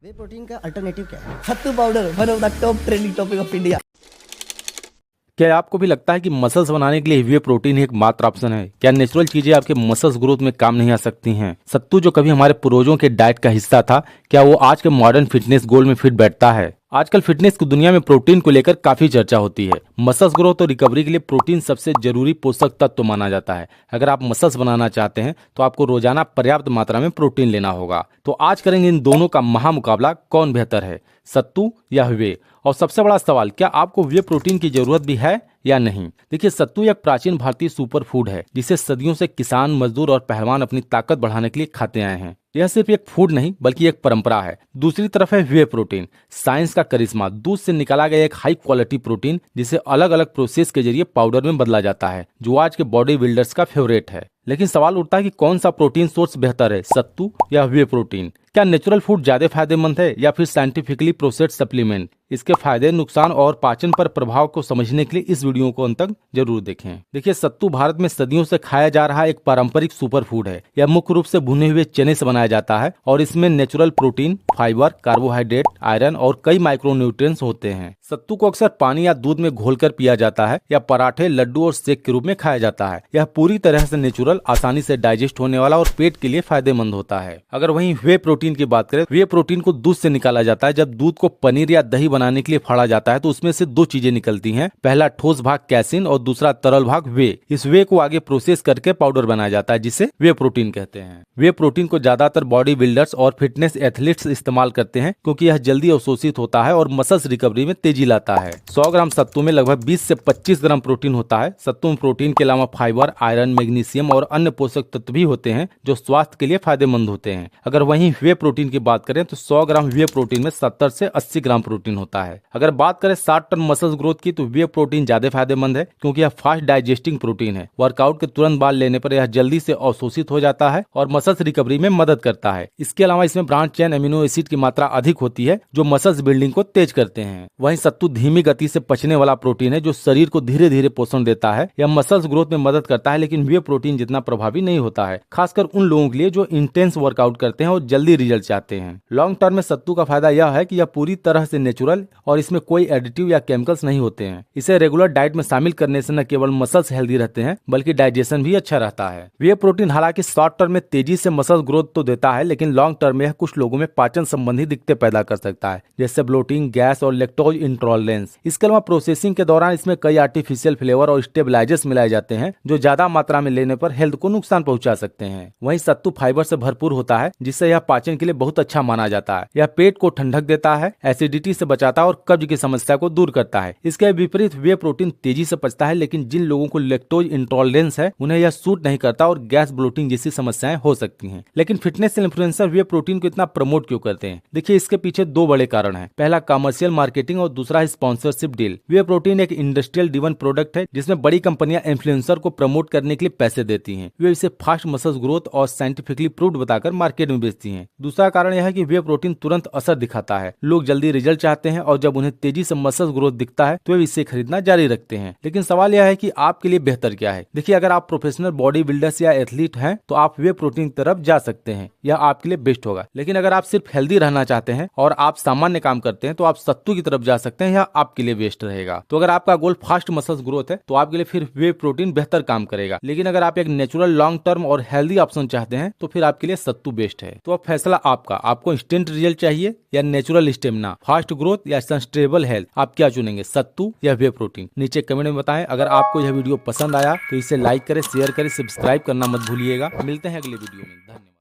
वे protein का alternative क्या है? सत्तू powder, one of the top trending topic of India. क्या आपको भी लगता है कि मसल्स बनाने के लिए वे प्रोटीन एक मात्र ऑप्शन है? क्या नेचुरल चीजें आपके मसल्स ग्रोथ में काम नहीं आ सकती हैं? सत्तू जो कभी हमारे पूर्वजों के डाइट का हिस्सा था, क्या वो आज के मॉडर्न फिटनेस गोल में फिट बैठता है? आजकल फिटनेस की दुनिया में प्रोटीन को लेकर काफी चर्चा होती है। मसल्स ग्रोथ और रिकवरी के लिए प्रोटीन सबसे जरूरी पोषक तत्व माना जाता है। अगर आप मसल्स बनाना चाहते हैं तो आपको रोजाना पर्याप्त मात्रा में प्रोटीन लेना होगा। तो आज करेंगे इन दोनों का महामुकाबला, कौन बेहतर है, सत्तू या वे। और सबसे बड़ा सवाल, क्या आपको वे प्रोटीन की जरूरत भी है या नहीं? देखिए, सत्तू एक प्राचीन भारतीय सुपर फूड है जिसे सदियों से किसान, मजदूर और पहलवान अपनी ताकत बढ़ाने के लिए खाते आए हैं। यह सिर्फ एक फूड नहीं बल्कि एक परंपरा है। दूसरी तरफ है वे प्रोटीन, साइंस का करिश्मा, दूध से निकाला गया एक हाई क्वालिटी प्रोटीन जिसे अलग अलग प्रोसेस के जरिए पाउडर में बदला जाता है, जो आज के बॉडी बिल्डर्स का फेवरेट है। लेकिन सवाल उठता है कि कौन सा प्रोटीन सोर्स बेहतर है, सत्तू या वे प्रोटीन? क्या नेचुरल फूड ज्यादा फायदेमंद है या फिर साइंटिफिकली प्रोसेस्ड सप्लीमेंट? इसके फायदे, नुकसान और पाचन पर प्रभाव को समझने के लिए इस वीडियो को अंत तक जरूर देखें। देखिए, सत्तू भारत में सदियों से खाया जा रहा एक पारंपरिक सुपर फूड है। यह मुख्य रूप से भुने हुए चने से बनाया जाता है और इसमें natural protein, fibre, carbohydrate, iron और कई माइक्रोन्यूट्रिएंट्स होते हैं। सत्तू को अक्सर पानी या दूध में घोलकर पिया जाता है या पराठे, लड्डू और शेक के रूप में खाया जाता है। यह पूरी तरह से नेचुरल, आसानी से डाइजेस्ट होने वाला और पेट के लिए फायदेमंद होता है। अगर वहीं वे प्रोटीन की बात करें, वे प्रोटीन को दूध से निकाला जाता है। जब दूध को पनीर या दही बनाने के लिए फाड़ा जाता है तो उसमें से दो चीजें निकलती हैं। पहला ठोस भाग कैसिन और दूसरा तरल भाग वे। इस वे को आगे प्रोसेस करके पाउडर बनाया जाता है जिसे वे प्रोटीन कहते हैं। वे प्रोटीन को ज्यादातर बॉडी बिल्डर्स और फिटनेस एथलीट्स इस्तेमाल करते हैं क्योंकि यह जल्दी अवशोषित होता है और मसल्स रिकवरी में तेजी लाता है। 100 ग्राम सत्तू में लगभग 20 से 25 ग्राम प्रोटीन होता है। सत्तू में प्रोटीन के अलावा फाइबर, आयरन, मैग्नीशियम और अन्य पोषक तत्व भी होते हैं जो स्वास्थ्य के लिए फायदेमंद होते हैं। अगर वहीं वे प्रोटीन की बात करें तो 100 ग्राम वे प्रोटीन में 70 से 80 ग्राम प्रोटीन होता है। अगर बात करें शॉर्ट टर्म मसल्स ग्रोथ की तो वे प्रोटीन ज्यादा फायदेमंद है क्योंकि यह फास्ट डाइजेस्टिंग प्रोटीन है। वर्कआउट के तुरंत बाद लेने पर यह जल्दी से अवशोषित हो जाता है और मसल्स रिकवरी में मदद करता है। इसके अलावा इसमें ब्रांच चेन अमीनो एसिड की मात्रा अधिक होती है जो मसल्स बिल्डिंग को तेज करते हैं। वहीं सत्तू धीमी गति से पचने वाला प्रोटीन है जो शरीर को धीरे धीरे पोषण देता है। यह मसल्स ग्रोथ में मदद करता है लेकिन वे प्रोटीन जितना प्रभावी नहीं होता है, खासकर उन लोगों के लिए जो इंटेंस वर्कआउट करते हैं और जल्दी रिजल्ट चाहते हैं। लॉन्ग टर्म में सत्तू का फायदा यह है कि यह पूरी तरह से नेचुरल और इसमें कोई एडिटिव या केमिकल्स नहीं होते हैं। इसे रेगुलर डाइट में शामिल करने से न केवल मसल्स हेल्दी रहते हैं बल्कि डाइजेशन भी अच्छा रहता है। वे प्रोटीन हालांकि शॉर्ट टर्म में तेजी से मसल ग्रोथ तो देता है लेकिन लॉन्ग टर्म में यह कुछ लोगों में पाचन संबंधी दिक्कतें पैदा कर सकता है, जैसे ब्लोटिंग, गैस और लैक्टोज इंटॉलरेंस। इसके अलावा प्रोसेसिंग के दौरान इसमें कई आर्टिफिशियल फ्लेवर और स्टेबलाइजर्स मिलाए जाते हैं जो ज्यादा मात्रा में लेने पर हेल्थ को नुकसान पहुंचा सकते हैं। वहीं सत्तू फाइबर से भरपूर होता है जिससे यह पाचन के लिए बहुत अच्छा माना जाता है। यह पेट को ठंडक देता है, एसिडिटी से बचाता है और कब्ज की समस्या को दूर करता है। इसके विपरीत वे प्रोटीन तेजी से पचता है लेकिन जिन लोगों को लैक्टोज इंटॉलरेंस है उन्हें यह सूट नहीं करता और गैस, ब्लोटिंग जैसी समस्याएं हो सकती हैं। लेकिन फिटनेस इन्फ्लुएंसर वे प्रोटीन को इतना प्रमोट क्यों करते हैं? देखिए, इसके पीछे दो बड़े कारण हैं। पहला कमर्शियल मार्केटिंग और दूसरा है स्पॉन्सरशिप डील। वे प्रोटीन एक इंडस्ट्रियल ड्रिवन प्रोडक्ट है जिसमें बड़ी कंपनियां इन्फ्लुएंसर को प्रमोट करने के लिए पैसे देती हैं। वे इसे फास्ट मसल्स ग्रोथ और साइंटिफिकली प्रूव्ड बताकर मार्केट में बेचती हैं। दूसरा कारण यह है कि वे प्रोटीन तुरंत असर दिखाता है। लोग जल्दी रिजल्ट चाहते हैं और जब उन्हें तेजी से मसल्स ग्रोथ दिखता है तो वे इसे खरीदना जारी रखते हैं। लेकिन सवाल यह है कि आपके लिए बेहतर क्या है? देखिए, अगर आप प्रोफेशनल बॉडी बिल्डर्स या एथलीट हैं तो आप वे प्रोटीन की तरफ जा सकते हैं, यह आपके लिए बेस्ट होगा। लेकिन अगर आप सिर्फ हेल्दी रहना चाहते हैं और आप सामान्य काम करते हैं तो आप सत्तू की तरफ जा सकते हैं, यह आपके लिए बेस्ट रहेगा। तो अगर आपका गोल फास्ट मसल्स ग्रोथ है तो आपके लिए फिर वे प्रोटीन बेहतर काम करेगा। लेकिन अगर आप एक नेचुरल, लॉन्ग टर्म और हेल्दी ऑप्शन चाहते हैं तो फिर आपके लिए सत्तू बेस्ट है। तो अब फैसला आपका। आपको इंस्टेंट रिजल्ट चाहिए या नेचुरल स्टेमिना, फास्ट ग्रोथ या सस्टेनेबल हेल्थ? आप क्या चुनेंगे, सत्तू या वे प्रोटीन? नीचे कमेंट में बताएं। अगर आपको यह वीडियो पसंद आया तो इसे लाइक करें, शेयर करें, सब्सक्राइब करना मत भूलिएगा। मिलते हैं अगले वीडियो में। धन्यवाद।